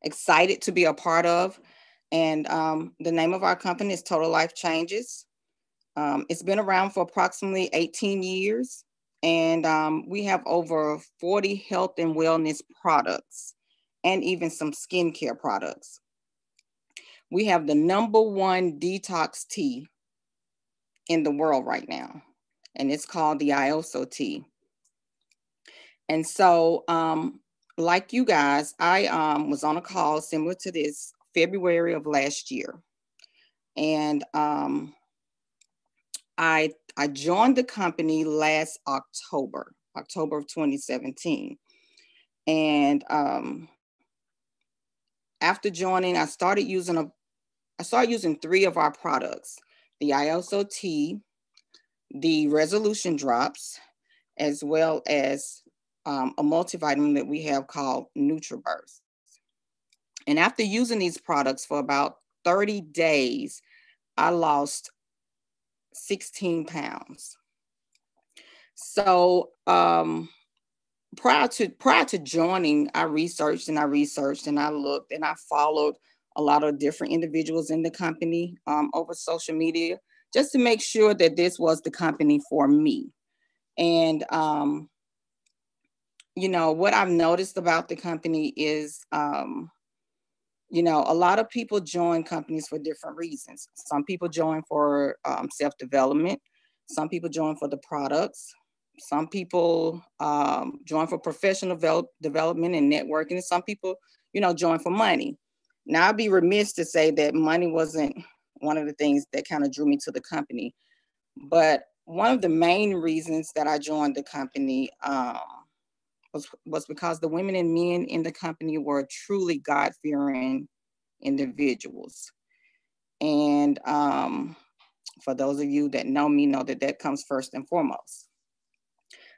excited to be a part of. And the name of our company is Total Life Changes. It's been around for approximately 18 years, and we have over 40 health and wellness products and even some skincare products. We have the #1 detox tea in the world right now, and it's called the IOSO tea. And so, like you guys, I was on a call similar to this February of last year, and I joined the company last October of 2017, and after joining, I started using 3 of our products: the IOSO tea, the Resolution drops, as well as a multivitamin that we have called NutriBurst. And after using these products for about 30 days, I lost 16 pounds. So prior to joining, I researched and I looked and I followed a lot of different individuals in the company over social media, just to make sure that this was the company for me. And what I've noticed about the company is, a lot of people join companies for different reasons. Some people join for self-development. Some people join for the products. Some people join for professional development and networking. And some people, join for money. Now, I'd be remiss to say that money wasn't one of the things that kind of drew me to the company. But one of the main reasons that I joined the company was because the women and men in the company were truly God-fearing individuals. And for those of you that know me, know that that comes first and foremost.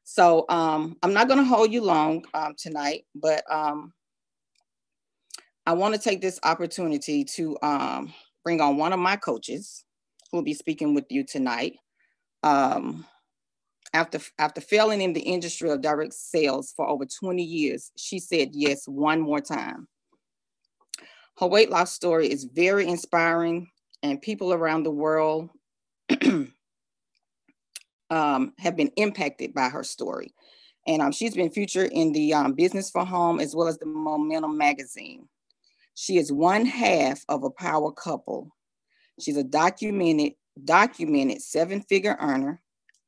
So I'm not going to hold you long tonight, but I want to take this opportunity to bring on one of my coaches who will be speaking with you tonight. After failing in the industry of direct sales for over 20 years, she said yes one more time. Her weight loss story is very inspiring, and people around the world have been impacted by her story. And she's been featured in the Business for Home as well as the Momentum magazine. She is one half of a power couple. She's a documented 7-figure earner,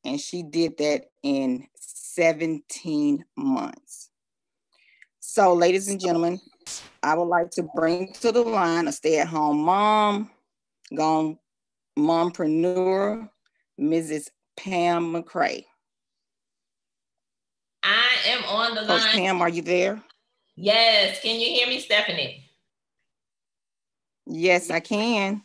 and she did that in 17 months. So, ladies and gentlemen, I would like to bring to the line a stay-at-home mom, mompreneur, Mrs. Pam McCray. I am on the Coach line. Pam, are you there? Yes. Can you hear me, Stephanie? Yes, I can.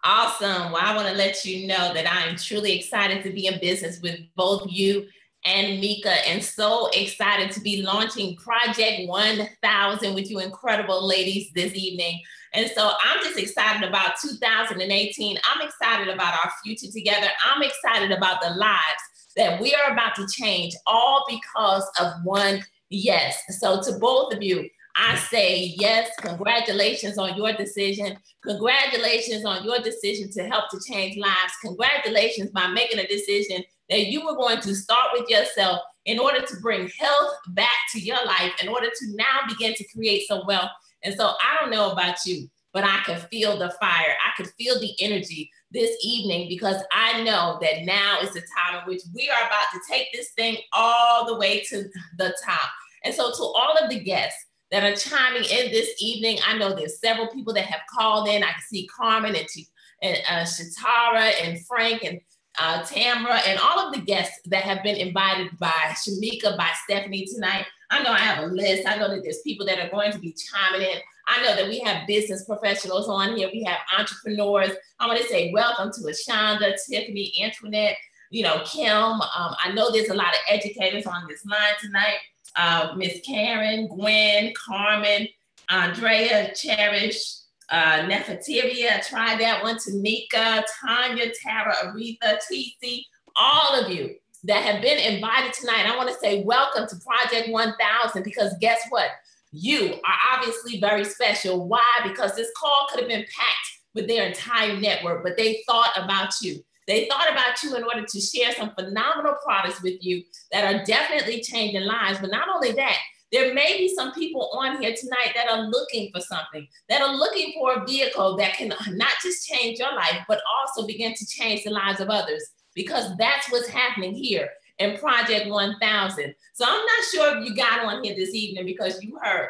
Awesome. Well, I want to let you know that I am truly excited to be in business with both you and Mika, and so excited to be launching Project 1000 with you incredible ladies this evening. And so I'm just excited about 2018. I'm excited about our future together. I'm excited about the lives that we are about to change, all because of one yes. So to both of you, I say yes, congratulations on your decision. Congratulations on your decision to help to change lives. Congratulations by making a decision that you were going to start with yourself in order to bring health back to your life, in order to now begin to create some wealth. And so I don't know about you, but I could feel the fire. I could feel the energy this evening, because I know that now is the time in which we are about to take this thing all the way to the top. And so to all of the guests that are chiming in this evening, I know there's several people that have called in. I can see Carmen and Shatara and Frank and Tamara and all of the guests that have been invited by Shamika, by Stephanie tonight. I know I have a list. I know that there's people that are going to be chiming in. I know that we have business professionals on here. We have entrepreneurs. I want to say welcome to Ashonda, Tiffany, Antoinette, Kim. I know there's a lot of educators on this line tonight. Miss Karen, Gwen, Carmen, Andrea, Cherish, Nefertiria, try that one, Tanika, Tanya, Tara, Aretha, TC, all of you. that have been invited tonight, I want to say welcome to Project 1000, because guess what? You are obviously very special. Why? Because this call could have been packed with their entire network, but they thought about you. They thought about you in order to share some phenomenal products with you that are definitely changing lives. But not only that, there may be some people on here tonight that are looking for something, that are looking for a vehicle that can not just change your life, but also begin to change the lives of others, because that's what's happening here in Project 1000. So I'm not sure if you got on here this evening because you heard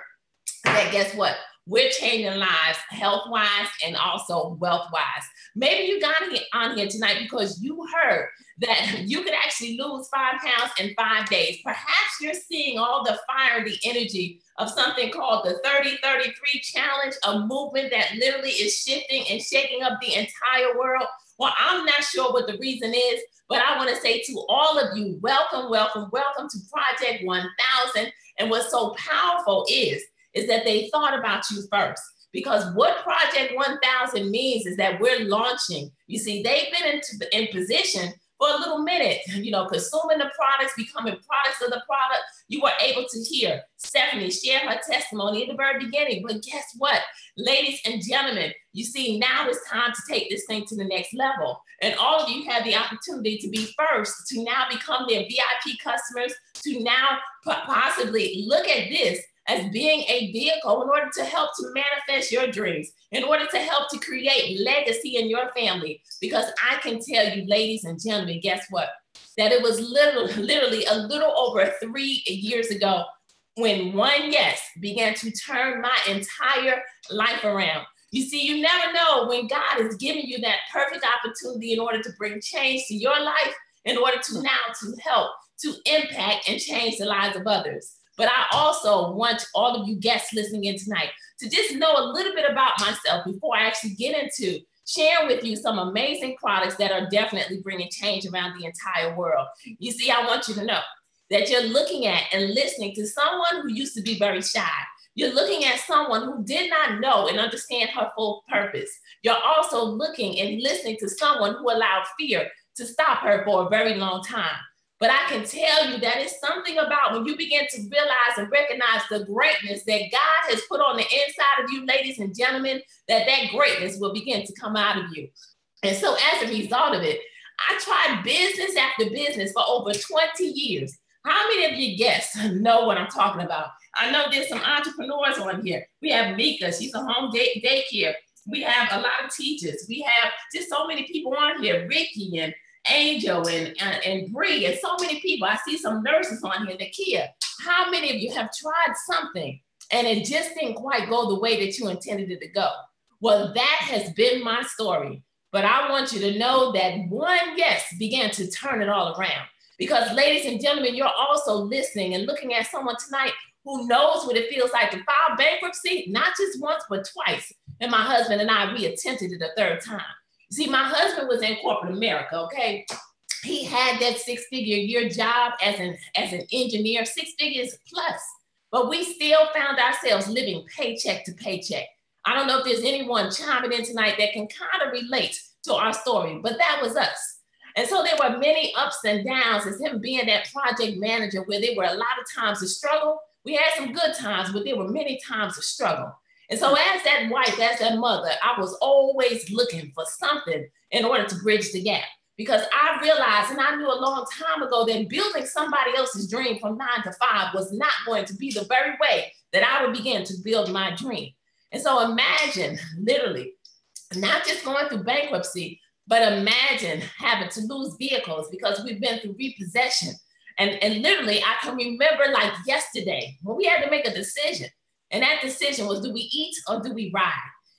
that, guess what? We're changing lives health-wise and also wealth-wise. Maybe you got on here tonight because you heard that you could actually lose 5 pounds in 5 days. Perhaps you're seeing all the fire, the energy of something called the 30-33 Challenge, a movement that literally is shifting and shaking up the entire world. Well, I'm not sure what the reason is, but I want to say to all of you, welcome, welcome, welcome to Project 1000. And what's so powerful is that they thought about you first. Because what Project 1000 means is that we're launching. You see, they've been in position for a little minute, you know, consuming the products, becoming products of the product. You were able to hear Stephanie share her testimony at the very beginning. But guess what, ladies and gentlemen, you see, now it's time to take this thing to the next level. And all of you have the opportunity to be first, to now become their VIP customers, to now possibly look at this as being a vehicle in order to help to manifest your dreams, in order to help to create legacy in your family. Because I can tell you, ladies and gentlemen, guess what? That it was literally a little over 3 years ago when one yes began to turn my entire life around. You see, you never know when God is giving you that perfect opportunity in order to bring change to your life, in order to now to help to impact and change the lives of others. But I also want all of you guests listening in tonight to just know a little bit about myself before I actually get into sharing with you some amazing products that are definitely bringing change around the entire world. You see, I want you to know that you're looking at and listening to someone who used to be very shy. You're looking at someone who did not know and understand her full purpose. You're also looking and listening to someone who allowed fear to stop her for a very long time. But I can tell you that it's something about when you begin to realize and recognize the greatness that God has put on the inside of you, ladies and gentlemen, that greatness will begin to come out of you. And so as a result of it, I tried business after business for over 20 years. How many of you guests know what I'm talking about? I know there's some entrepreneurs on here. We have Mika, she's a home daycare. We have a lot of teachers. We have just so many people on here, Ricky and Angel and Bree, and so many people. I see some nurses on here, Nakia. How many of you have tried something and it just didn't quite go the way that you intended it to go? Well, that has been my story. But I want you to know that one yes began to turn it all around. Because ladies and gentlemen, you're also listening and looking at someone tonight who knows what it feels like to file bankruptcy, not just once, but twice. And my husband and I, we attempted it a third time. See, my husband was in corporate America, okay? He had that 6-figure-a-year job as an engineer, 6 figures plus, but we still found ourselves living paycheck to paycheck. I don't know if there's anyone chiming in tonight that can kind of relate to our story, but that was us. And so there were many ups and downs as him being that project manager, where there were a lot of times of struggle. We had some good times, but there were many times of struggle. And so as that wife, as that mother, I was always looking for something in order to bridge the gap. Because I realized, and I knew a long time ago, that building somebody else's dream from 9 to 5 was not going to be the very way that I would begin to build my dream. And so imagine, literally, not just going through bankruptcy, but imagine having to lose vehicles because we've been through repossession. And literally, I can remember like yesterday when we had to make a decision. And that decision was, do we eat or do we ride?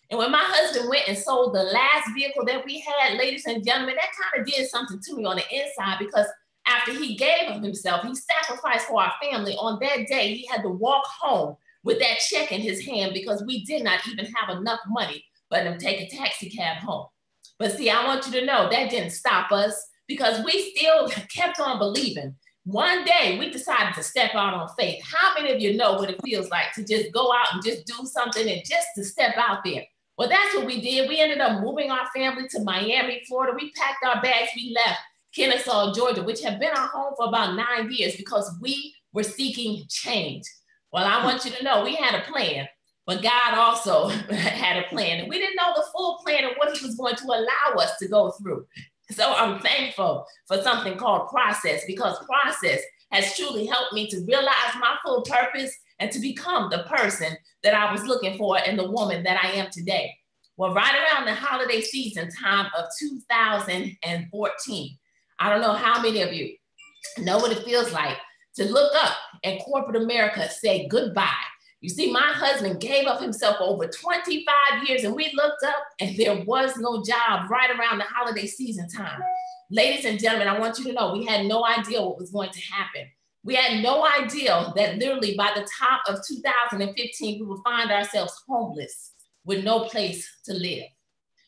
And when my husband went and sold the last vehicle that we had, ladies and gentlemen, that kind of did something to me on the inside, because after he gave of himself, he sacrificed for our family. On that day, he had to walk home with that check in his hand because we did not even have enough money for him to take a taxi cab home. But see, I want you to know that didn't stop us, because we still kept on believing. One day we decided to step out on faith. How many of you know what it feels like to just go out and just do something and just to step out there? Well, that's what we did. We ended up moving our family to Miami, Florida. We packed our bags, we left, Kennesaw, Georgia, which had been our home for about 9 years because we were seeking change. Well, I want you to know we had a plan, but God also had a plan. And we didn't know the full plan of what he was going to allow us to go through. So I'm thankful for something called process, because process has truly helped me to realize my full purpose and to become the person that I was looking for and the woman that I am today. Well, right around the holiday season time of 2014, I don't know how many of you know what it feels like to look up and corporate America say goodbye. You see, my husband gave up himself over 25 years and we looked up and there was no job right around the holiday season time. Ladies and gentlemen, I want you to know we had no idea what was going to happen. We had no idea that literally by the top of 2015, we would find ourselves homeless with no place to live.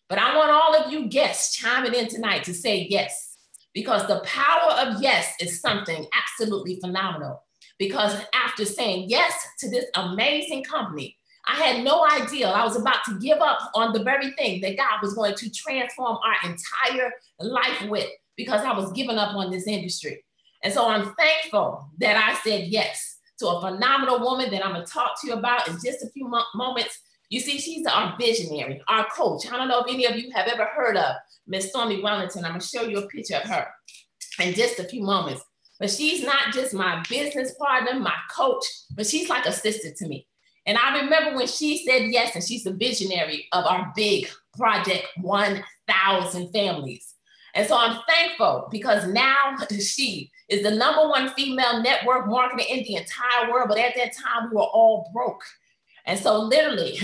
But I want all of you guests chiming in tonight to say yes, because the power of yes is something absolutely phenomenal. Because after saying yes to this amazing company, I had no idea I was about to give up on the very thing that God was going to transform our entire life with, because I was giving up on this industry. And so I'm thankful that I said yes to a phenomenal woman that I'm going to talk to you about in just a few moments. You see, she's our visionary, our coach. I don't know if any of you have ever heard of Miss Stormy Wellington. I'm going to show you a picture of her in just a few moments. But she's not just my business partner, my coach, but she's like a sister to me. And I remember when she said yes, and she's the visionary of our big project, 1,000 families. And so I'm thankful because now she is the #1 female network marketer in the entire world. But at that time, we were all broke. And so literally,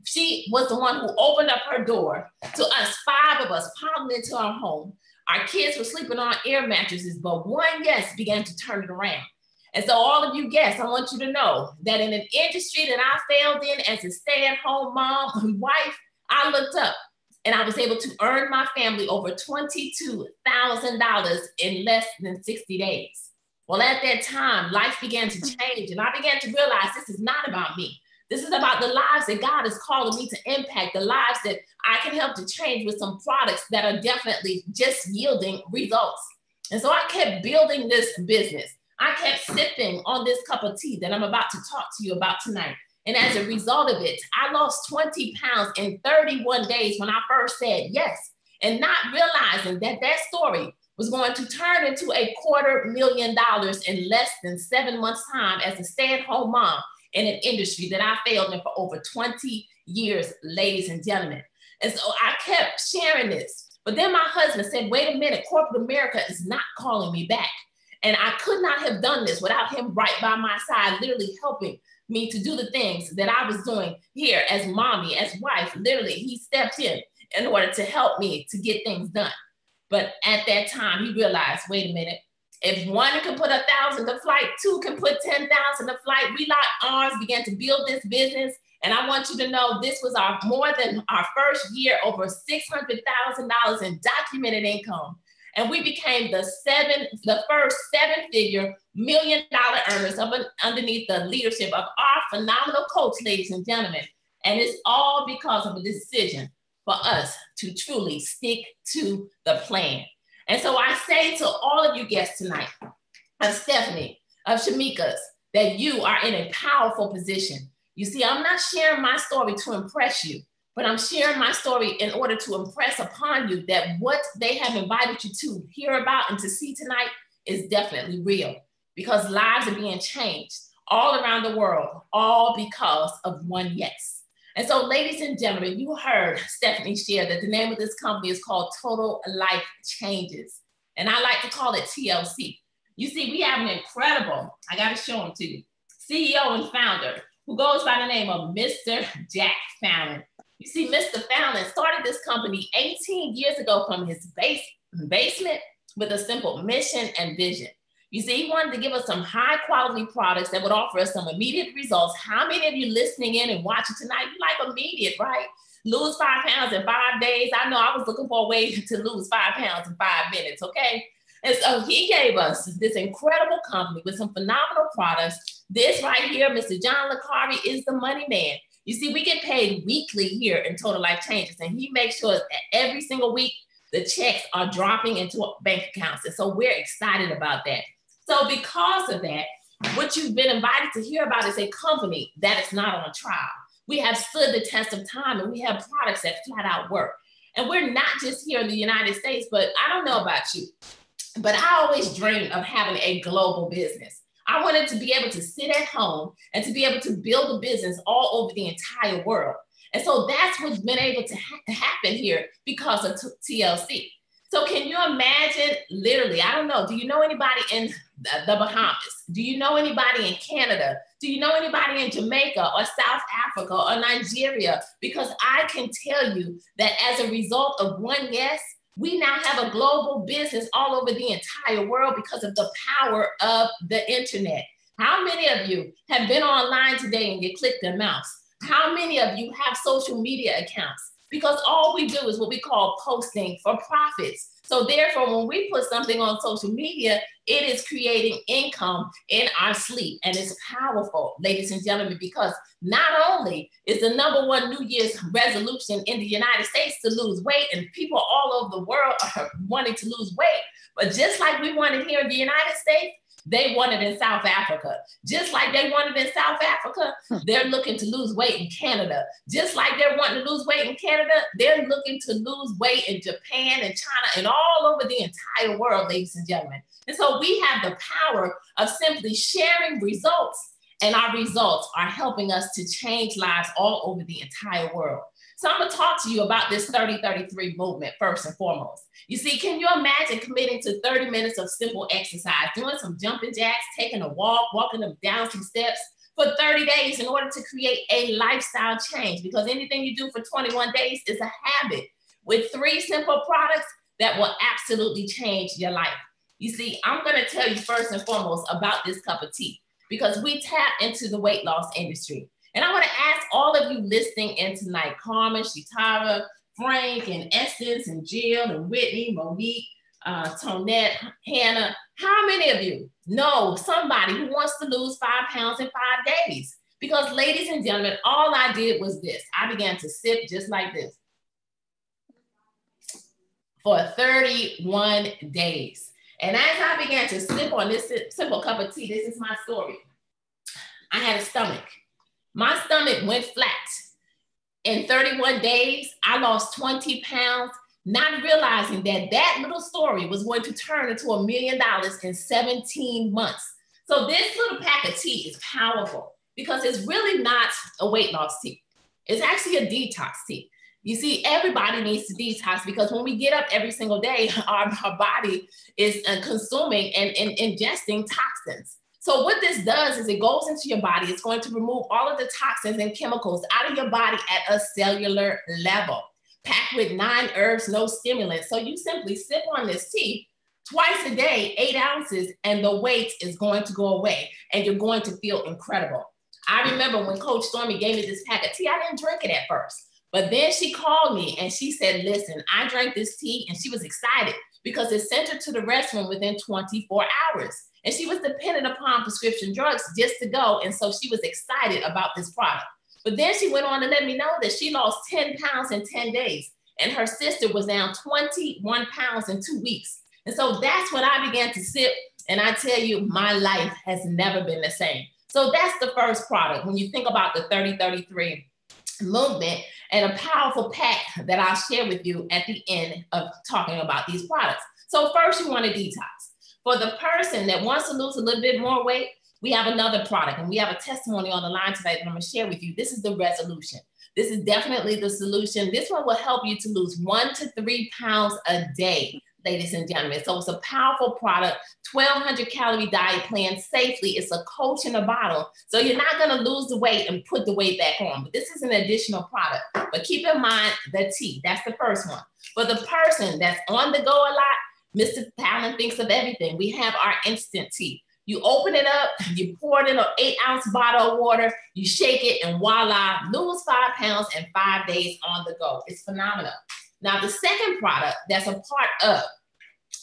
she was the one who opened up her door to us, 5 of us, piling into our home. Our kids were sleeping on air mattresses, but one yes began to turn it around. And so all of you guests, I want you to know that in an industry that I failed in as a stay-at-home mom and wife, I looked up and I was able to earn my family over $22,000 in less than 60 days. Well, at that time, life began to change and I began to realize this is not about me. This is about the lives that God is calling me to impact, the lives that I can help to change with some products that are definitely just yielding results. And so I kept building this business. I kept sipping on this cup of tea that I'm about to talk to you about tonight. And as a result of it, I lost 20 pounds in 31 days when I first said yes, and not realizing that that story was going to turn into $250,000 in less than 7 months' time as a stay-at-home mom in an industry that I failed in for over 20 years, ladies and gentlemen. And so I kept sharing this. But then my husband said, wait a minute, corporate America is not calling me back. And I could not have done this without him right by my side, literally helping me to do the things that I was doing here as mommy, as wife. Literally, he stepped in order to help me to get things done. But at that time, he realized, wait a minute, if one can put 1,000 to flight, 2 can put 10,000 to flight. We locked arms, began to build this business. And I want you to know this was more than our first year, over $600,000 in documented income. And we became the first 7-figure $1 million earners underneath the leadership of our phenomenal coach, ladies and gentlemen. And it's all because of a decision for us to truly stick to the plan. And so I say to all of you guests tonight, of Stephanie, of Shamika's, that you are in a powerful position. You see, I'm not sharing my story to impress you, but I'm sharing my story in order to impress upon you that what they have invited you to hear about and to see tonight is definitely real, because lives are being changed all around the world, all because of one yes. And so, ladies and gentlemen, you heard Stephanie share that the name of this company is called Total Life Changes. And I like to call it TLC. You see, we have an incredible, I got to show him to you, CEO and founder who goes by the name of Mr. Jack Fallon. You see, Mr. Fallon started this company 18 years ago from his basement with a simple mission and vision. You see, he wanted to give us some high quality products that would offer us some immediate results. How many of you listening in and watching tonight, you like immediate, right? Lose 5 pounds in 5 days. I know I was looking for a way to lose 5 pounds in 5 minutes, okay? And so he gave us this incredible company with some phenomenal products. This right here, Mr. John LeCarvey, is the money man. You see, we get paid weekly here in Total Life Changes, and he makes sure that every single week the checks are dropping into bank accounts. And so we're excited about that. So because of that, what you've been invited to hear about is a company that is not on trial. We have stood the test of time, and we have products that flat out work. And we're not just here in the United States, but I don't know about you, but I always dreamed of having a global business. I wanted to be able to sit at home and to be able to build a business all over the entire world. And so that's what's been able to happen here because of TLC. So can you imagine, literally, I don't know, do you know anybody in the Bahamas? Do you know anybody in Canada? Do you know anybody in Jamaica or South Africa or Nigeria? Because I can tell you that as a result of one yes, we now have a global business all over the entire world because of the power of the internet. How many of you have been online today and you clicked the mouse? How many of you have social media accounts? Because all we do is what we call posting for profits. So therefore, when we put something on social media, it is creating income in our sleep. And it's powerful, ladies and gentlemen, because not only is the #1 New Year's resolution in the United States to lose weight, and people all over the world are wanting to lose weight, but just like we wanted here in the United States, they want it in South Africa. Just like they want it in South Africa, they're looking to lose weight in Canada. Just like they're wanting to lose weight in Canada, they're looking to lose weight in Japan and China and all over the entire world, ladies and gentlemen. And so we have the power of simply sharing results, and our results are helping us to change lives all over the entire world. So I'm gonna talk to you about this 30-33 movement first and foremost. You see, can you imagine committing to 30 minutes of simple exercise, doing some jumping jacks, taking a walk, walking them down some steps for 30 days in order to create a lifestyle change? Because anything you do for 21 days is a habit with 3 simple products that will absolutely change your life. You see, I'm gonna tell you first and foremost about this cup of tea because we tap into the weight loss industry. And I want to ask all of you listening in tonight, Carmen, Shitara, Frank, and Essence, and Jill, and Whitney, Monique, Tonette, Hannah, how many of you know somebody who wants to lose 5 pounds in 5 days? Because ladies and gentlemen, all I did was this. I began to sip just like this for 31 days. And as I began to sip on this simple cup of tea, this is my story. I had a stomach. My stomach went flat. In 31 days, I lost 20 pounds, not realizing that that little story was going to turn into $1 million in 17 months. So this little pack of tea is powerful because it's really not a weight loss tea. It's actually a detox tea. You see, everybody needs to detox because when we get up every single day, our body is consuming and ingesting toxins. So what this does is it goes into your body. It's going to remove all of the toxins and chemicals out of your body at a cellular level, packed with 9 herbs, no stimulants. So you simply sip on this tea twice a day, 8 ounces, and the weight is going to go away and you're going to feel incredible. I remember when Coach Stormy gave me this pack of tea, I didn't drink it at first, but then she called me and she said, listen, I drank this tea, and she was excited because it sent her to the restroom within 24 hours. And she was dependent upon prescription drugs just to go. And so she was excited about this product. But then she went on to let me know that she lost 10 pounds in 10 days. And her sister was down 21 pounds in 2 weeks. And so that's when I began to sip. And I tell you, my life has never been the same. So that's the first product. When you think about the 30-33 movement and a powerful pack that I'll share with you at the end of talking about these products. So first you want to detox. For the person that wants to lose a little bit more weight, we have another product, and we have a testimony on the line today that I'm gonna share with you. This is the resolution. This is definitely the solution. This one will help you to lose 1 to 3 pounds a day, ladies and gentlemen. So it's a powerful product, 1,200 calorie diet plan safely. It's a coach in a bottle. So you're not gonna lose the weight and put the weight back on, but this is an additional product. But keep in mind the tea, that's the first one. For the person that's on the go a lot, Mr. Talent thinks of everything. We have our instant tea. You open it up, you pour it in an 8-ounce bottle of water, you shake it, and voila, lose 5 pounds in 5 days on the go. It's phenomenal. Now, the second product that's a part of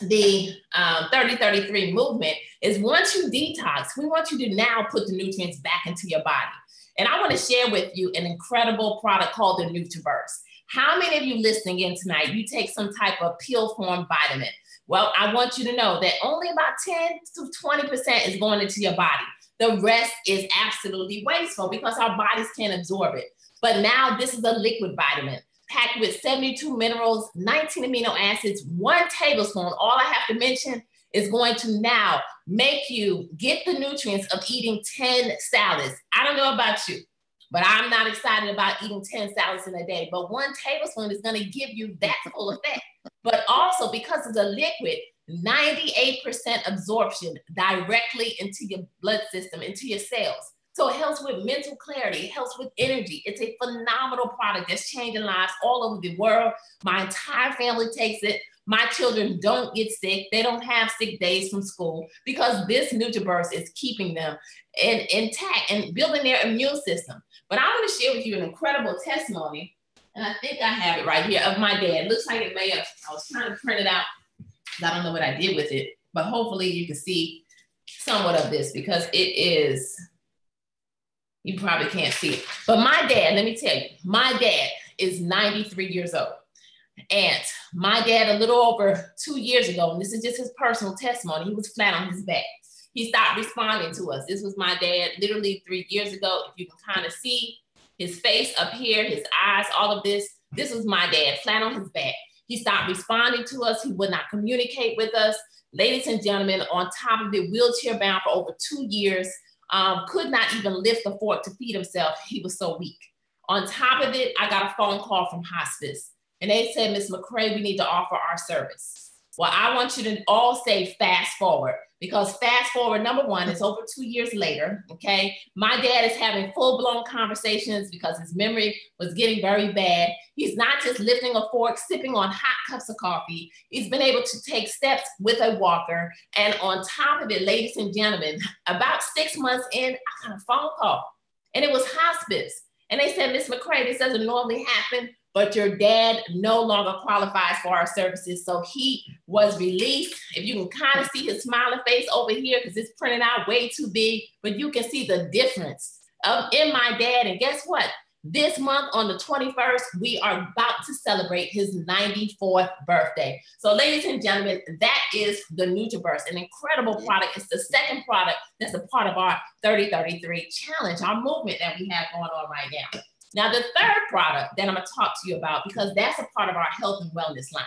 the 30-33 movement is once you detox, we want you to now put the nutrients back into your body. And I want to share with you an incredible product called the Nutriverse. How many of you listening in tonight, you take some type of pill form vitamin? Well, I want you to know that only about 10 to 20% is going into your body. The rest is absolutely wasteful because our bodies can't absorb it. But now this is a liquid vitamin packed with 72 minerals, 19 amino acids, 1 tablespoon. All I have to mention is going to now make you get the nutrients of eating 10 salads. I don't know about you, but I'm not excited about eating 10 salads in a day. But 1 tablespoon is going to give you that full effect. But also because it's a liquid, 98% absorption directly into your blood system, into your cells. So it helps with mental clarity. It helps with energy. It's a phenomenal product that's changing lives all over the world. My entire family takes it. My children don't get sick. They don't have sick days from school because this NutriBurst is keeping them intact and building their immune system. But I want to share with you an incredible testimony. And I think I have it right here of my dad. Looks like it may have, I was trying to print it out. I don't know what I did with it, but hopefully you can see somewhat of this because it is, you probably can't see it. But my dad, let me tell you, my dad is 93 years old. And my dad, a little over 2 years ago, and this is just his personal testimony, he was flat on his back. He stopped responding to us. This was my dad literally 3 years ago. If you can kind of see his face up here, his eyes, all of this, this was my dad, flat on his back. He stopped responding to us. He would not communicate with us. Ladies and gentlemen, on top of it, wheelchair bound for over 2 years, could not even lift a fork to feed himself. He was so weak. On top of it, I got a phone call from hospice. And they said, Ms. McCray, we need to offer our service. Well, I want you to all say fast forward, because fast forward, number one, it's over 2 years later, okay? My dad is having full-blown conversations because his memory was getting very bad. He's not just lifting a fork, sipping on hot cups of coffee. He's been able to take steps with a walker. And on top of it, ladies and gentlemen, about 6 months in, I got a phone call, and it was hospice. And they said, Ms. McCray, this doesn't normally happen, but your dad no longer qualifies for our services. So he was released. If you can kind of see his smiling face over here, because it's printed out way too big, but you can see the difference in my dad. And guess what? This month on the 21st, we are about to celebrate his 94th birthday. So ladies and gentlemen, that is the NutriBurst, an incredible product. It's the second product that's a part of our 30-33 challenge, our movement that we have going on right now. Now, the third product that I'm going to talk to you about, because that's a part of our health and wellness line,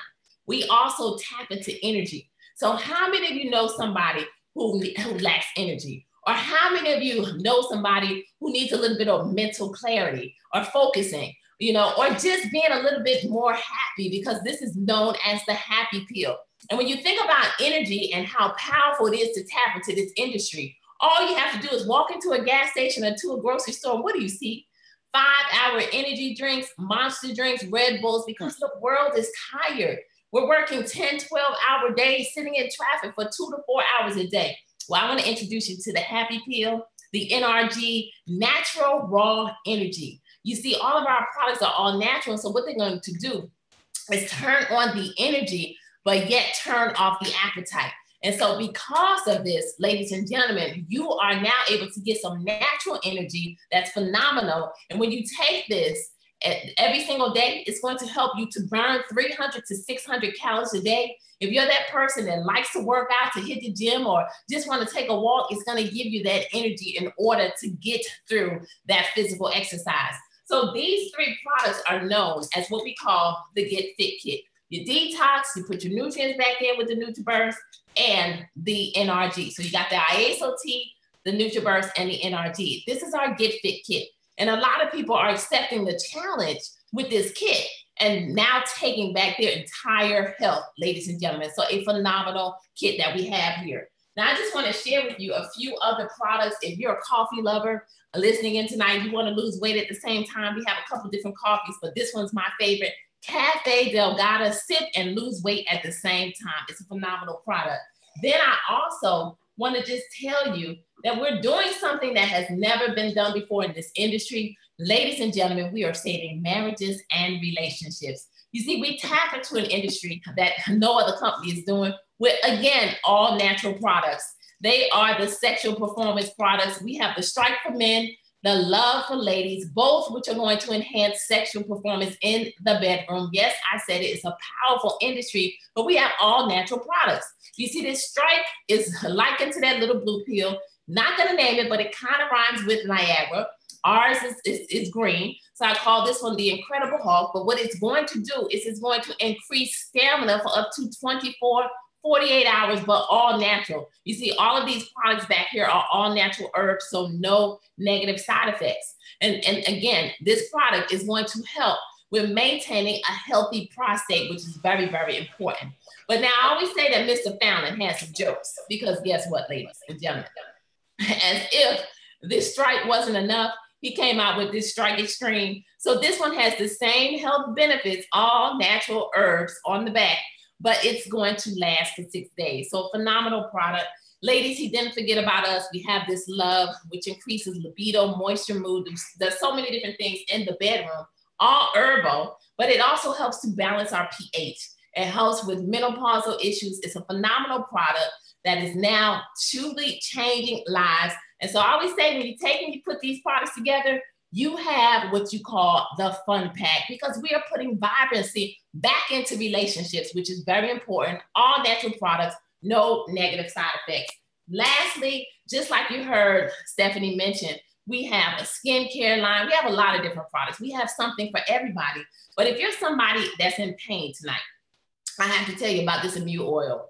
we also tap into energy. So how many of you know somebody who lacks energy? Or how many of you know somebody who needs a little bit of mental clarity or focusing, you know, or just being a little bit more happy, because this is known as the happy pill. And when you think about energy and how powerful it is to tap into this industry, all you have to do is walk into a gas station or to a grocery store. And what do you see? 5-hour energy drinks, Monster drinks, Red Bulls, because the world is tired. We're working 10, 12-hour days, sitting in traffic for 2 to 4 hours a day. Well, I want to introduce you to the Happy Pill, the NRG, Natural Raw Energy. You see, all of our products are all natural. So what they're going to do is turn on the energy, but yet turn off the appetite. And so because of this, ladies and gentlemen, you are now able to get some natural energy that's phenomenal. And when you take this every single day, it's going to help you to burn 300 to 600 calories a day. If you're that person that likes to work out, to hit the gym, or just want to take a walk, it's going to give you that energy in order to get through that physical exercise. So these 3 products are known as what we call the Get Fit Kit. You detox, you put your nutrients back in with the NutriBurst and the NRG. So you got the IaSO-T, the NutriBurst, and the NRG. This is our Get Fit Kit. And a lot of people are accepting the challenge with this kit and now taking back their entire health, ladies and gentlemen. So a phenomenal kit that we have here. Now, I just want to share with you a few other products. If you're a coffee lover listening in tonight, you want to lose weight at the same time, we have a couple different coffees, but this one's my favorite. Cafe Delgado, sip and lose weight at the same time. It's a phenomenal product. Then I also want to just tell you that we're doing something that has never been done before in this industry. Ladies and gentlemen, we are saving marriages and relationships. You see, we tap into an industry that no other company is doing with, again, all natural products. They are the sexual performance products. We have the Strike for Men, the Love for Ladies, both which are going to enhance sexual performance in the bedroom. Yes, I said it is a powerful industry, but we have all natural products. You see, this Strike is likened to that little blue pill. Not gonna name it, but it kind of rhymes with Niagara. Ours is green. So I call this one the Incredible Hulk. But what it's going to do is it's going to increase stamina for up to 48 hours, but all natural. You see, all of these products back here are all natural herbs, so no negative side effects. And again, this product is going to help with maintaining a healthy prostate, which is very, very important. But now I always say that Mr. Fallon has some jokes, because guess what, ladies and gentlemen? As if this Strike wasn't enough, he came out with this Strike Extreme. So this one has the same health benefits, all natural herbs on the back, but it's going to last for 6 days. So phenomenal product. Ladies, he didn't forget about us. We have this Love, which increases libido, moisture, mood. There's so many different things in the bedroom, all herbal, but it also helps to balance our pH. It helps with menopausal issues. It's a phenomenal product that is now truly changing lives. And so I always say, when you take and you put these products together, you have what you call the fun pack, because we are putting vibrancy back into relationships, which is very important. All natural products, no negative side effects. Lastly, just like you heard Stephanie mention, we have a skincare line. We have a lot of different products. We have something for everybody. But if you're somebody that's in pain tonight, I have to tell you about this Emu oil.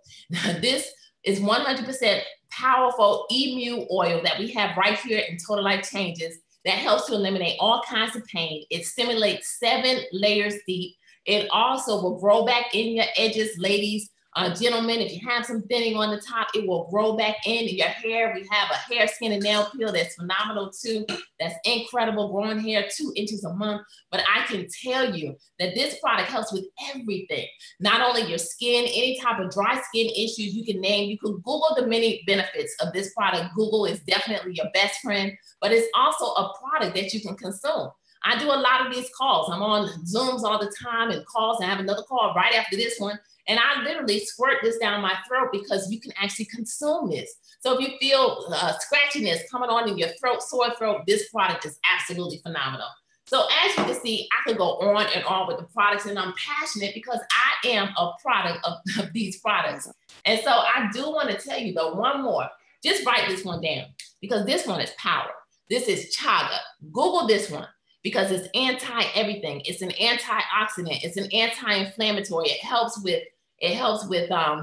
This is 100% powerful Emu oil that we have right here in Total Life Changes that helps to eliminate all kinds of pain. It stimulates 7 layers deep. It also will grow back in your edges, ladies. Gentlemen, if you have some thinning on the top, it will grow back in your hair. We have a hair, skin, and nail peel that's phenomenal too. That's incredible, growing hair 2 inches a month. But I can tell you that this product helps with everything. Not only your skin, any type of dry skin issues you can name. You can Google the many benefits of this product. Google is definitely your best friend, but it's also a product that you can consume. I do a lot of these calls. I'm on Zooms all the time and calls. I have another call right after this one. And I literally squirt this down my throat, because you can actually consume this. So if you feel scratchiness coming on in your throat, sore throat, this product is absolutely phenomenal. So as you can see, I could go on and on with the products, and I'm passionate because I am a product of these products. And so I do want to tell you though, one more, just write this one down, because this one is power. This is chaga. Google this one, because it's anti-everything. It's an antioxidant. It's an anti-inflammatory. It helps with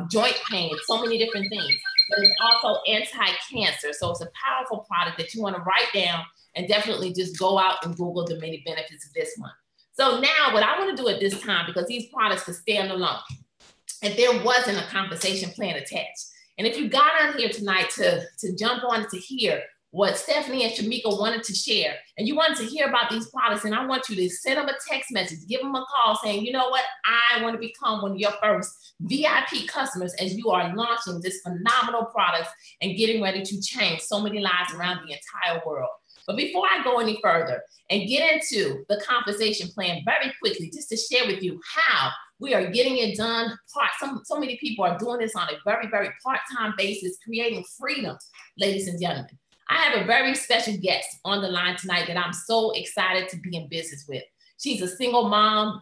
joint pain, so many different things. But it's also anti-cancer. So it's a powerful product that you want to write down, and definitely just go out and Google the many benefits of this one. So now what I want to do at this time, because these products can stand alone, if there wasn't a compensation plan attached, and if you got on here tonight to jump on to hear what Stephanie and Shamika wanted to share, and you wanted to hear about these products, and I want you to send them a text message, give them a call saying, you know what, I want to become one of your first VIP customers as you are launching this phenomenal products and getting ready to change so many lives around the entire world. But before I go any further and get into the compensation plan very quickly, just to share with you how we are getting it done. So many people are doing this on a very, very part-time basis, creating freedom, ladies and gentlemen. I have a very special guest on the line tonight that I'm so excited to be in business with. She's a single mom.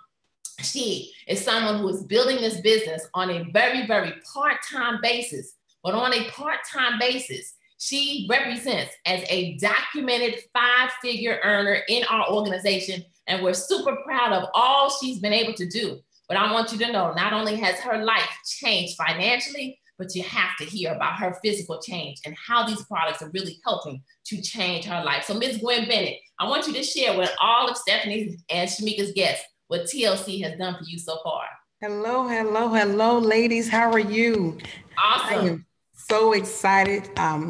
She is someone who is building this business on a very, very part-time basis. But on a part-time basis, she represents as a documented 5-figure earner in our organization. And we're super proud of all she's been able to do. But I want you to know, not only has her life changed financially, but you have to hear about her physical change and how these products are really helping to change her life. So Ms. Gwen Bennett, I want you to share with all of Stephanie's and Shamika's guests what TLC has done for you so far. Hello, hello, hello, ladies. How are you? Awesome. I am so excited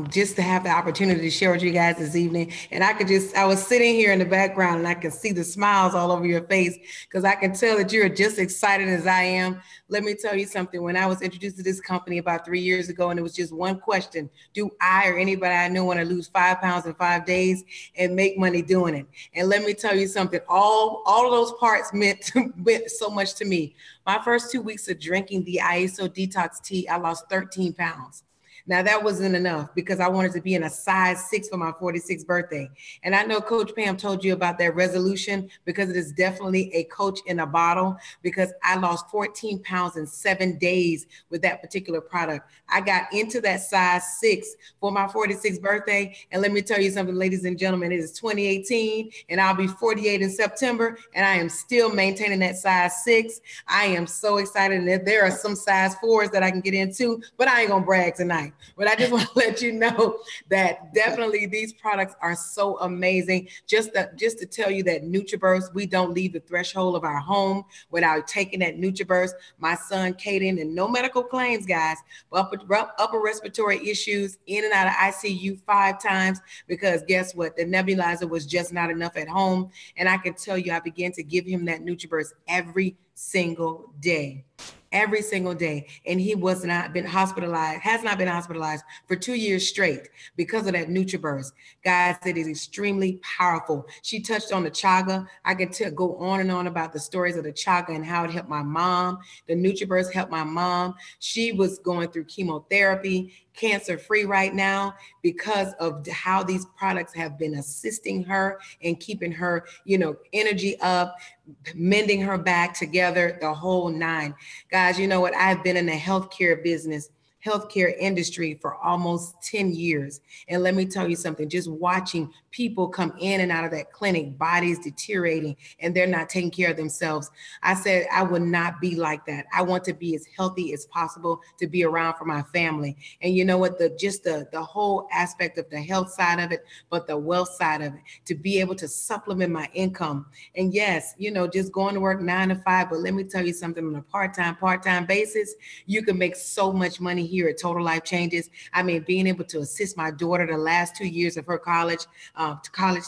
just to have the opportunity to share with you guys this evening. And I was sitting here in the background and I can see the smiles all over your face, because I can tell that you're just excited as I am. Let me tell you something. When I was introduced to this company about 3 years ago, and it was just one question: do I or anybody I know want to lose 5 pounds in 5 days and make money doing it? And let me tell you something, all of those parts meant so much to me. My first 2 weeks of drinking the ISO Detox tea, I lost 13 pounds. Now that wasn't enough because I wanted to be in a size 6 for my 46th birthday. And I know Coach Pam told you about that resolution because it is definitely a coach in a bottle, because I lost 14 pounds in 7 days with that particular product. I got into that size 6 for my 46th birthday. And let me tell you something, ladies and gentlemen, it is 2018 and I'll be 48 in September and I am still maintaining that size 6. I am so excited. And there are some size 4s that I can get into, but I ain't gonna brag tonight. But I just want to let you know that definitely these products are so amazing. Just to tell you that NutriBurst, we don't leave the threshold of our home without taking that NutriBurst. My son, Kaden, and no medical claims, guys, but upper respiratory issues, in and out of ICU 5 times, because guess what? The nebulizer was just not enough at home. And I can tell you, I began to give him that NutriBurst every single day. Every single day. And he has not been hospitalized for 2 years straight because of that NutriBurst. Guys, it is extremely powerful. She touched on the chaga. I can go on and on about the stories of the chaga and how it helped my mom. The NutriBurst helped my mom. She was going through chemotherapy, cancer-free right now, because of how these products have been assisting her and keeping her, energy up, mending her back together, the whole 9. Guys, you know what? I've been in the healthcare industry for almost 10 years. And let me tell you something, just watching people come in and out of that clinic, bodies deteriorating, and they're not taking care of themselves. I said, I would not be like that. I want to be as healthy as possible to be around for my family. And you know what, the whole aspect of the health side of it, but the wealth side of it, to be able to supplement my income. And yes, just going to work 9 to 5, but let me tell you something, on a part-time basis, you can make so much money here at Total Life Changes. I mean, being able to assist my daughter the last 2 years of her college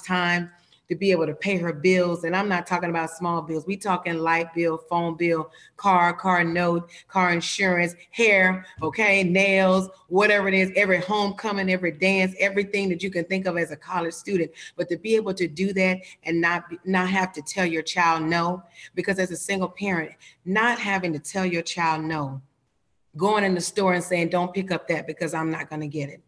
time, to be able to pay her bills. And I'm not talking about small bills. We talking light bill, phone bill, car note, car insurance, hair, okay, nails, whatever it is, every homecoming, every dance, everything that you can think of as a college student. But to be able to do that and not have to tell your child no, because as a single parent, not having to tell your child no, going in the store and saying, don't pick up that because I'm not going to get it.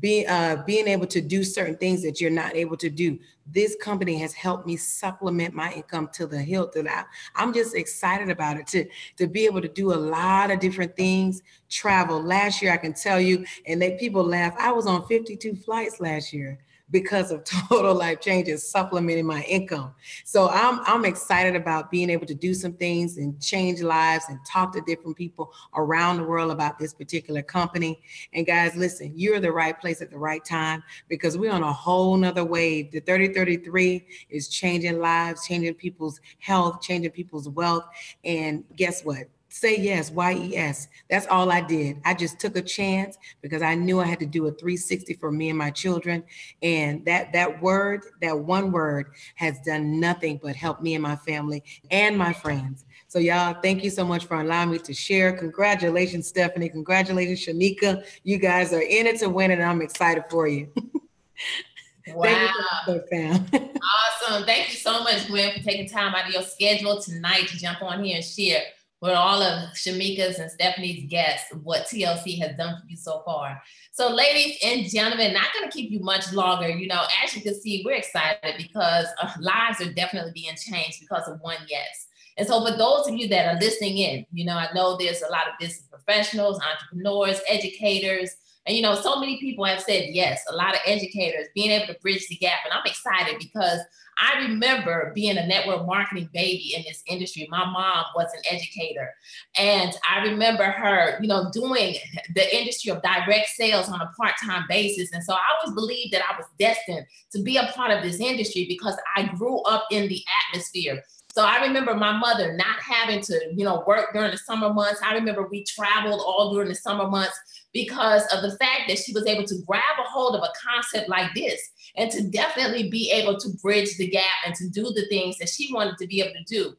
Being able to do certain things that you're not able to do. This company has helped me supplement my income to the hilt. And I'm just excited about it, to be able to do a lot of different things. Travel. Last year, I can tell you, and people laugh, I was on 52 flights last year because of Total Life Changes supplementing my income. So I'm excited about being able to do some things and change lives and talk to different people around the world about this particular company. And guys, listen, you're the right place at the right time, because we're on a whole nother wave. The 3033 is changing lives, changing people's health, changing people's wealth. And guess what? Say yes, YES. That's all I did. I just took a chance because I knew I had to do a 360 for me and my children. And that one word has done nothing but help me and my family and my friends. So y'all, thank you so much for allowing me to share. Congratulations, Stephanie. Congratulations, Shanika. You guys are in it to win it, and I'm excited for you. Wow. Awesome. Thank you so much, Gwen, for taking time out of your schedule tonight to jump on here and share with all of Shamika's and Stephanie's guests what TLC has done for you so far. So ladies and gentlemen, not going to keep you much longer. As you can see, we're excited because lives are definitely being changed because of one yes. And so for those of you that are listening in, I know there's a lot of business professionals, entrepreneurs, educators, and so many people have said yes, a lot of educators being able to bridge the gap. And I'm excited because I remember being a network marketing baby in this industry. My mom was an educator. And I remember her, doing the industry of direct sales on a part-time basis. And so I always believed that I was destined to be a part of this industry because I grew up in the atmosphere. So I remember my mother not having to, work during the summer months. I remember we traveled all during the summer months because of the fact that she was able to grab a hold of a concept like this and to definitely be able to bridge the gap and to do the things that she wanted to be able to do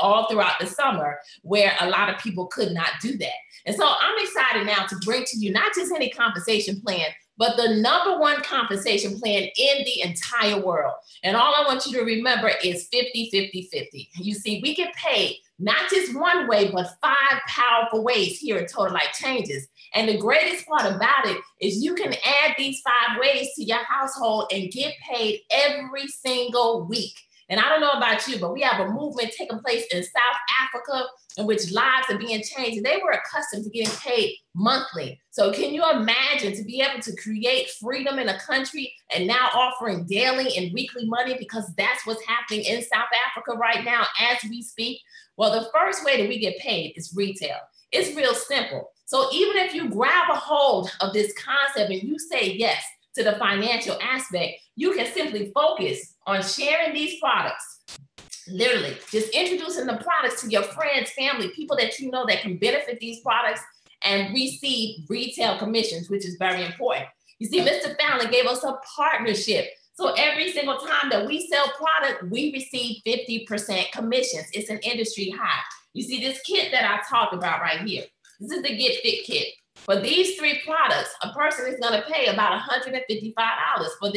all throughout the summer, where a lot of people could not do that. And so I'm excited now to bring to you not just any compensation plan, but the #1 compensation plan in the entire world. And all I want you to remember is 50-50-50. You see, we get paid not just one way, but 5 powerful ways here at Total Life Changes. And the greatest part about it is you can add these 5 ways to your household and get paid every single week. And I don't know about you, but we have a movement taking place in South Africa in which lives are being changed. They were accustomed to getting paid monthly. So can you imagine to be able to create freedom in a country and now offering daily and weekly money, because that's what's happening in South Africa right now as we speak? Well, the first way that we get paid is retail. It's real simple. So even if you grab a hold of this concept and you say yes to the financial aspect, you can simply focus on sharing these products. Literally, just introducing the products to your friends, family, people that you know that can benefit these products and receive retail commissions, which is very important. You see, Mr. Fallon gave us a partnership. So every single time that we sell product, we receive 50% commissions. It's an industry high. You see this kit that I talked about right here. This is the Get Fit kit. For these 3 products, a person is going to pay about $155 for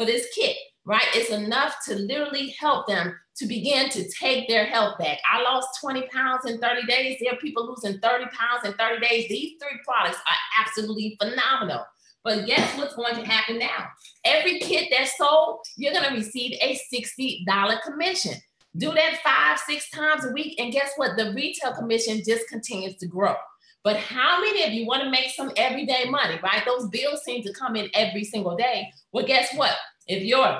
this kit, right? It's enough to literally help them to begin to take their health back. I lost 20 pounds in 30 days. There are people losing 30 pounds in 30 days. These 3 products are absolutely phenomenal. But guess what's going to happen now? Every kit that's sold, you're going to receive a $60 commission. Do that 5-6 times a week, and guess what? The retail commission just continues to grow. But how many of you want to make some everyday money, right? Those bills seem to come in every single day. Well, guess what? If you're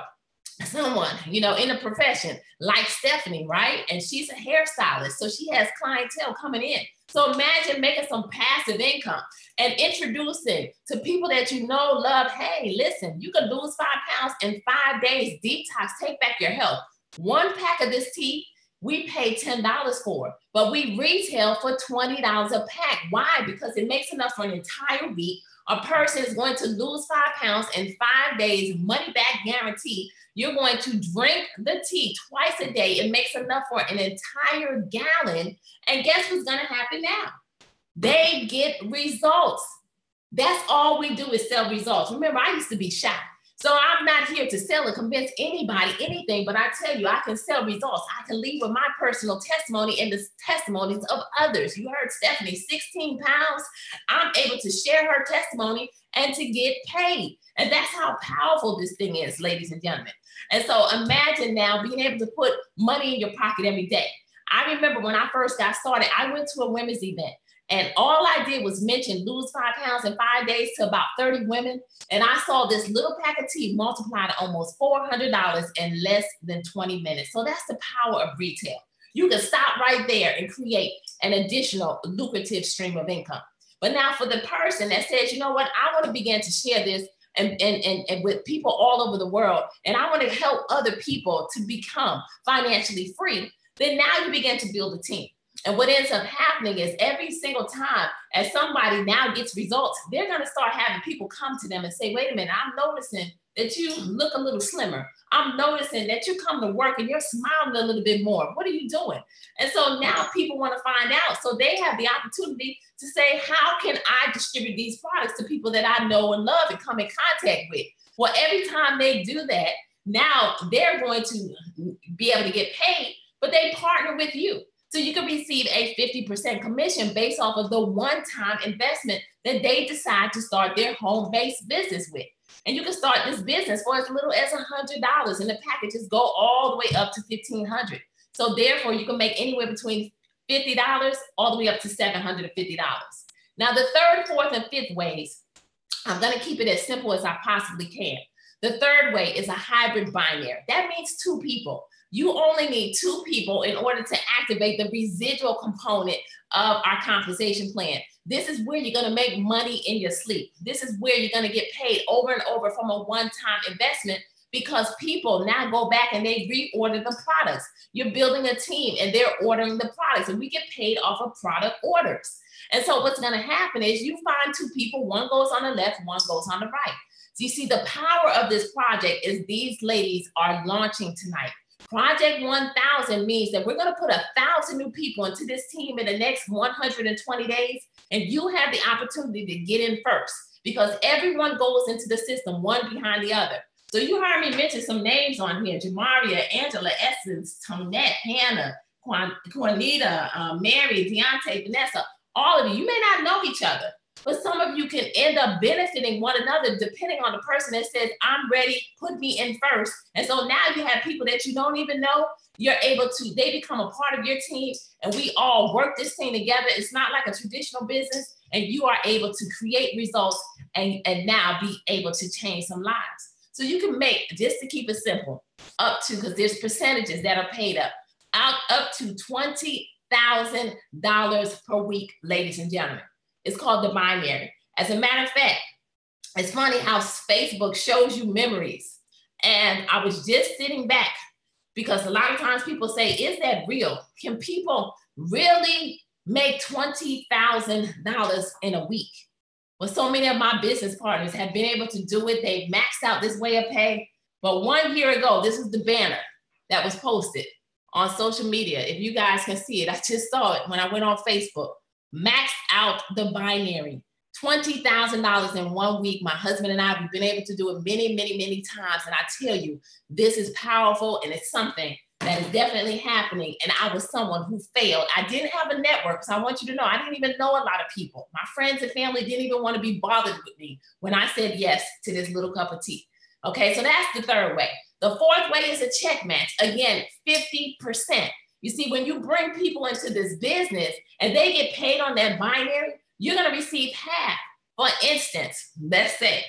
someone, you know, in a profession like Stephanie, right? And she's a hairstylist, so she has clientele coming in. So imagine making some passive income and introducing to people that you know, love, hey, listen, you can lose 5 pounds in 5 days, detox, take back your health. 1 pack of this tea, we pay $10 for, but we retail for $20 a pack. Why? Because it makes enough for an entire week. A person is going to lose 5 pounds in 5 days, money back guarantee. You're going to drink the tea twice a day. It makes enough for an entire gallon. And guess what's going to happen now? They get results. That's all we do is sell results. Remember, I used to be shy. So I'm not here to sell and convince anybody anything, but I tell you, I can sell results. I can leave with my personal testimony and the testimonies of others. You heard Stephanie, 16 pounds. I'm able to share her testimony and to get paid. And that's how powerful this thing is, ladies and gentlemen. And so imagine now being able to put money in your pocket every day. I remember when I first got started, I went to a women's event. And all I did was mention lose 5 pounds in 5 days to about 30 women. And I saw this little pack of tea multiply to almost $400 in less than 20 minutes. So that's the power of retail. You can stop right there and create an additional lucrative stream of income. But now for the person that says, you know what, I want to begin to share this and with people all over the world, and I want to help other people to become financially free, then now you begin to build a team. And what ends up happening is every single time as somebody now gets results, they're going to start having people come to them and say, wait a minute, I'm noticing that you look a little slimmer. I'm noticing that you come to work and you're smiling a little bit more. What are you doing? And so now people want to find out. So they have the opportunity to say, how can I distribute these products to people that I know and love and come in contact with? Well, every time they do that, now they're going to be able to get paid, but they partner with you. So you can receive a 50% commission based off of the one-time investment that they decide to start their home-based business with. And you can start this business for as little as $100, and the packages go all the way up to $1,500. So therefore, you can make anywhere between $50 all the way up to $750. Now, the third, fourth, and fifth ways, I'm going to keep it as simple as I possibly can. The third way is a hybrid binary. That means 2 people. You only need 2 people in order to activate the residual component of our compensation plan. This is where you're going to make money in your sleep. This is where you're going to get paid over and over from a one-time investment, because people now go back and they reorder the products. You're building a team and they're ordering the products, and we get paid off of product orders. And so what's going to happen is you find 2 people, one goes on the left, one goes on the right. So you see, the power of this project is these ladies are launching tonight. Project 1000 means that we're going to put 1,000 new people into this team in the next 120 days, and you have the opportunity to get in first. because everyone goes into the system one behind the other. So you heard me mention some names on here: Jamaria, Angela, Essence, Tonette, Hannah, Juanita, Mary, Deontay, Vanessa. All of you may not know each other, but some of you can end up benefiting one another depending on the person that says, I'm ready, put me in first. And so now you have people that you don't even know, you're able to, they become a part of your team, and we all work this thing together. It's not like a traditional business, and you are able to create results and now be able to change some lives. So you can make, just to keep it simple, up to, because there's percentages that are paid up to $20,000 per week, ladies and gentlemen. It's called the binary. As a matter of fact, it's funny how Facebook shows you memories. And I was just sitting back, because a lot of times people say, is that real? Can people really make $20,000 in a week? Well, so many of my business partners have been able to do it. They've maxed out this way of pay. But 1 year ago, this is the banner that was posted on social media. If you guys can see it, I just saw it when I went on Facebook. Maxed out the binary, $20,000 in 1 week. My husband and I, we've been able to do it many, many, many times. And I tell you, this is powerful, and it's something that is definitely happening. And I was someone who failed. I didn't have a network. So I want you to know, I didn't even know a lot of people. My friends and family didn't even want to be bothered with me when I said yes to this little cup of tea. Okay, so that's the third way. The fourth way is a check match. Again, 50%. You see, when you bring people into this business and they get paid on that binary, you're going to receive half. For instance, let's say,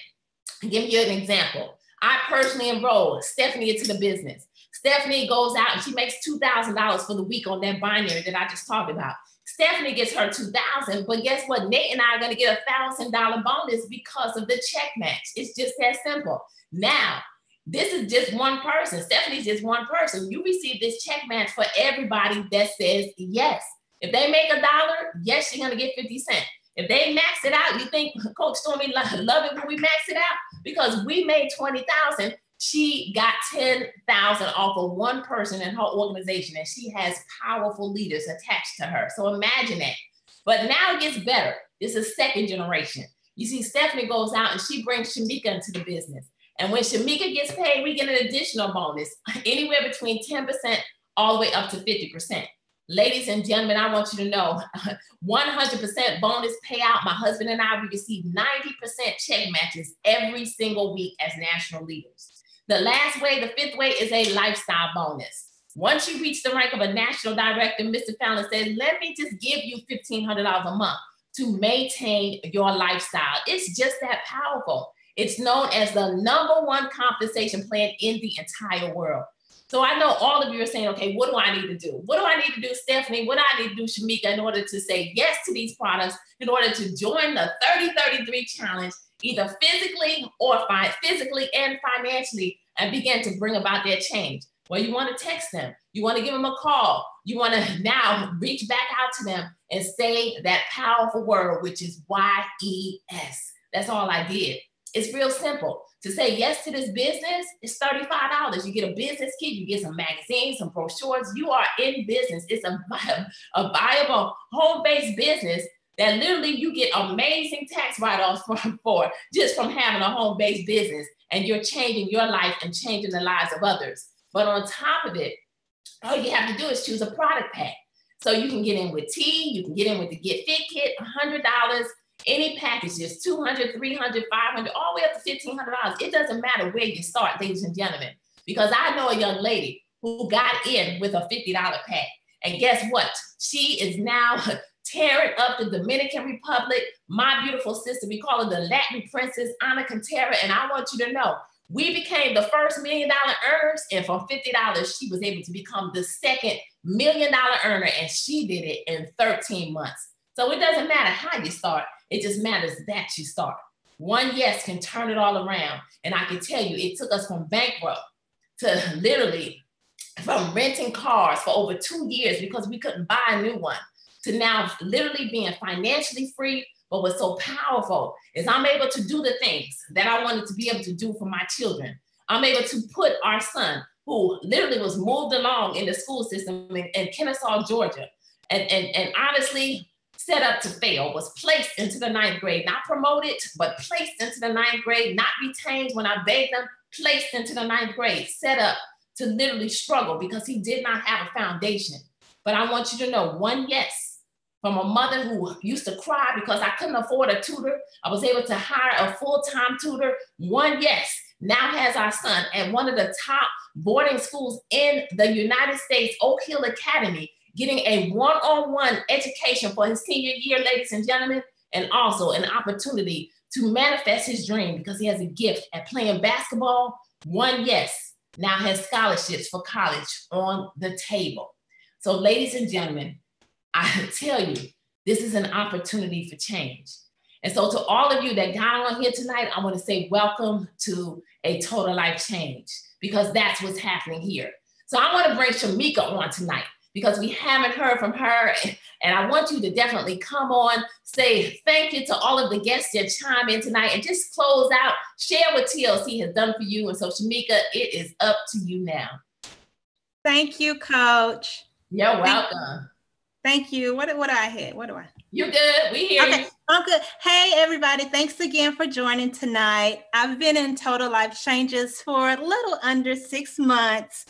I'll give you an example. I personally enrolled Stephanie into the business. Stephanie goes out and she makes $2,000 for the week on that binary that I just talked about. Stephanie gets her $2,000, but guess what? Nate and I are going to get a $1,000 bonus because of the check match. It's just that simple. Now, this is just one person. Stephanie's just one person. You receive this check match for everybody that says yes. If they make $1, yes, you're going to get 50 cents. If they max it out, you think Coach Stormy love it when we max it out? Because we made 20,000. She got 10,000 off of one person in her organization, and she has powerful leaders attached to her. So imagine that. But now it gets better. This is second generation. You see, Stephanie goes out and she brings Shamika into the business. And when Shamika gets paid, we get an additional bonus, anywhere between 10% all the way up to 50%. Ladies and gentlemen, I want you to know, 100% bonus payout. My husband and I, we receive 90% check matches every single week as national leaders. The last way, the fifth way, is a lifestyle bonus. Once you reach the rank of a national director, Mr. Fallon says, let me just give you $1,500 a month to maintain your lifestyle. It's just that powerful. It's known as the #1 compensation plan in the entire world. So I know all of you are saying, okay, what do I need to do? What do I need to do, Stephanie? What do I need to do, Shamika, in order to say yes to these products, in order to join the 30-33 challenge, either physically and financially, and begin to bring about their change? Well, you want to text them. You want to give them a call. You want to now reach back out to them and say that powerful word, which is YES. That's all I did. It's real simple. To say yes to this business, it's $35. You get a business kit, you get some magazines, some brochures. You are in business. It's a viable home-based business that literally you get amazing tax write-offs for just from having a home-based business, and you're changing your life and changing the lives of others. But on top of it, all you have to do is choose a product pack. So you can get in with tea, you can get in with the Get Fit Kit, $100. Any packages, $200, $300, $500, all the way up to $1,500. It doesn't matter where you start, ladies and gentlemen, because I know a young lady who got in with a $50 pack. And guess what? She is now tearing up the Dominican Republic. My beautiful sister, we call her the Latin Princess, Ana Cantera. And I want you to know, we became the first $1 million earners. And from $50, she was able to become the second $1 million earner. And she did it in 13 months. So it doesn't matter how you start. It just matters that you start. One yes can turn it all around. And I can tell you, it took us from bankrupt to literally from renting cars for over 2 years because we couldn't buy a new one, to now literally being financially free. But what's so powerful is I'm able to do the things that I wanted to be able to do for my children. I'm able to put our son, who literally was moved along in the school system in Kennesaw, Georgia. And honestly, set up to fail, was placed into the 9th grade, not promoted, but placed into the 9th grade, not retained when I begged them, placed into the 9th grade, set up to literally struggle because he did not have a foundation. But I want you to know, one yes from a mother who used to cry because I couldn't afford a tutor. I was able to hire a full-time tutor. One yes now has our son at one of the top boarding schools in the United States, Oak Hill Academy, getting a one-on-one education for his senior year, ladies and gentlemen, and also an opportunity to manifest his dream because he has a gift at playing basketball. One yes now has scholarships for college on the table. So ladies and gentlemen, I tell you, this is an opportunity for change. And so to all of you that got on here tonight, I want to say welcome to a total life change, because that's what's happening here. So I want to bring Shamika on tonight because we haven't heard from her. And I want you to definitely come on, say thank you to all of the guests that chime in tonight, and just close out, share what TLC has done for you. And so Shamika, it is up to you now. Thank you, Coach. You're welcome. Thank you. What do I hit? What do I? You're good. We hear you. I'm good. Hey, everybody. Thanks again for joining tonight. I've been in Total Life Changes for a little under 6 months.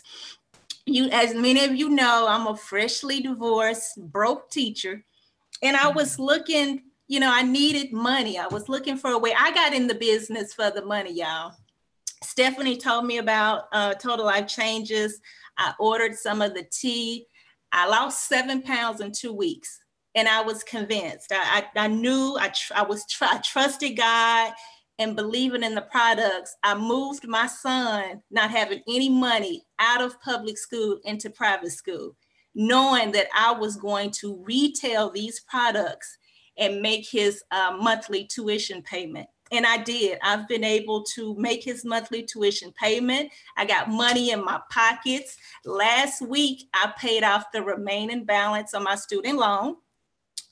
As many of you know, I'm a freshly divorced, broke teacher. And I was looking, I needed money. I was looking for a way. I got in the business for the money, y'all. Stephanie told me about Total Life Changes. I ordered some of the tea. I lost 7 pounds in 2 weeks, and I was convinced. I knew I trusted God and believing in the products. I moved my son, not having any money, out of public school into private school, knowing that I was going to retail these products and make his monthly tuition payment. And I did. I've been able to make his monthly tuition payment. I got money in my pockets. Last week, I paid off the remaining balance on my student loan.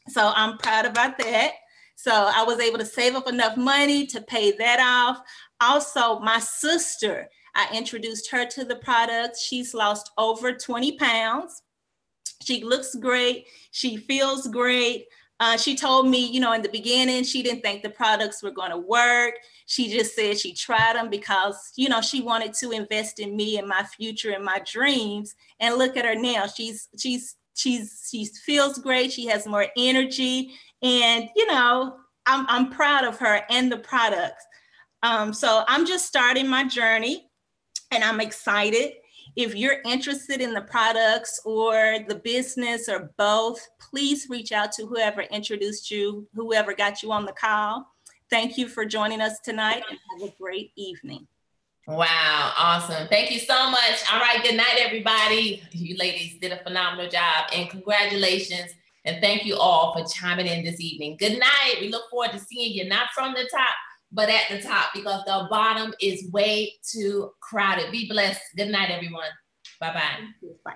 So I'm proud about that. So I was able to save up enough money to pay that off. Also, my sister, I introduced her to the products. She's lost over 20 pounds. She looks great. She feels great. She told me, in the beginning, she didn't think the products were going to work. She just said she tried them because, she wanted to invest in me and my future and my dreams. And look at her now. She feels great. She has more energy. And, I'm proud of her and the products. So I'm just starting my journey and I'm excited. If you're interested in the products or the business or both, please reach out to whoever introduced you, whoever got you on the call. Thank you for joining us tonight and have a great evening. Wow, awesome. Thank you so much. All right, good night, everybody. You ladies did a phenomenal job and congratulations. And thank you all for chiming in this evening. Good night. We look forward to seeing you, not from the top, but at the top, because the bottom is way too crowded. Be blessed. Good night, everyone. Bye-bye. Bye.